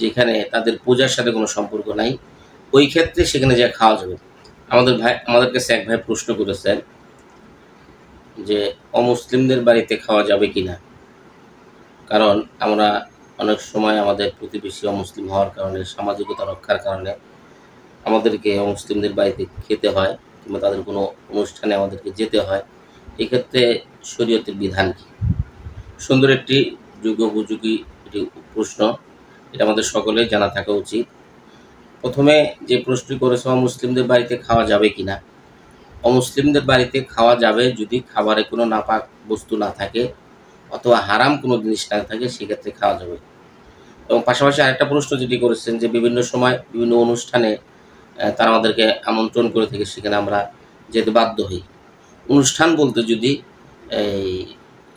যেখানে তাদের পূজার সাথে কোনো সম্পর্ক নাই, ওই ক্ষেত্রে সেখানে যেয়ে খাওয়া যাবে। আমাদের কাছে এক ভাই প্রশ্ন করেছেন যে অমুসলিমদের বাড়িতে খাওয়া যাবে কিনা। কারণ আমরা অনেক সময় আমাদের প্রতিবেশী অমুসলিম হওয়ার কারণে, সামাজিকতা রক্ষার কারণে আমাদেরকে অমুসলিমদের বাড়িতে খেতে হয়, কিংবা তাদের কোনো অনুষ্ঠানে আমাদেরকে যেতে হয়। এক্ষেত্রে শরীয়তের বিধান কী? সুন্দর একটি যুগোপযোগী একটি প্রশ্ন, এটা আমাদের সকলেই জানা থাকা উচিত। প্রথমে যে প্রশ্নটি করেছে অমুসলিমদের বাড়িতে খাওয়া যাবে কিনা। অমুসলিমদের বাড়িতে খাওয়া যাবে যদি খাবারে কোনো নাপাক বস্তু না থাকে অথবা হারাম কোনো জিনিস না থাকে, সেক্ষেত্রে খাওয়া যাবে। এবং পাশাপাশি আরেকটা প্রশ্ন যেটি করেছেন যে বিভিন্ন সময় বিভিন্ন অনুষ্ঠানে তারা আমাদেরকে আমন্ত্রণ করে থাকে, সেখানে আমরা যেতে বাধ্য হই। অনুষ্ঠান বলতে যদি এই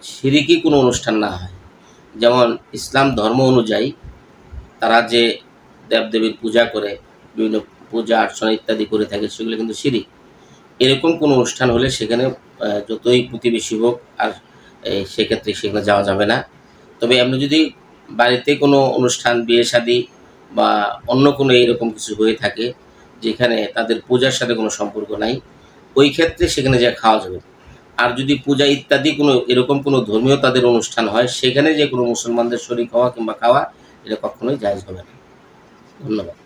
শিরকি কোনো অনুষ্ঠান না হয়, যেমন ইসলাম ধর্ম অনুযায়ী তারা যে দেবদেবীর পূজা করে, বিভিন্ন পূজা অর্চনা ইত্যাদি করে থাকে, সেগুলো কিন্তু শিরিক। এরকম কোনো অনুষ্ঠান হলে সেখানে যতই প্রতিবেশী হোক, আর সেক্ষেত্রে সেখানে যাওয়া যাবে না। তবে আপনি যদি বাড়িতে কোনো অনুষ্ঠান, বিয়ে শাদী বা অন্য কোনো এইরকম কিছু হয়ে থাকে যেখানে তাদের পূজার সাথে কোনো সম্পর্ক নাই, ওই ক্ষেত্রে সেখানে যেয়ে খাওয়া যাবে। আর যদি পূজা ইত্যাদি কোনো এরকম কোনো ধর্মীয় তাদের অনুষ্ঠান হয়, সেখানে যে কোনো মুসলমানদের শরীক হওয়া কিংবা খাওয়া, এটা কখনোই জায়েজ হবে না। ধন্যবাদ।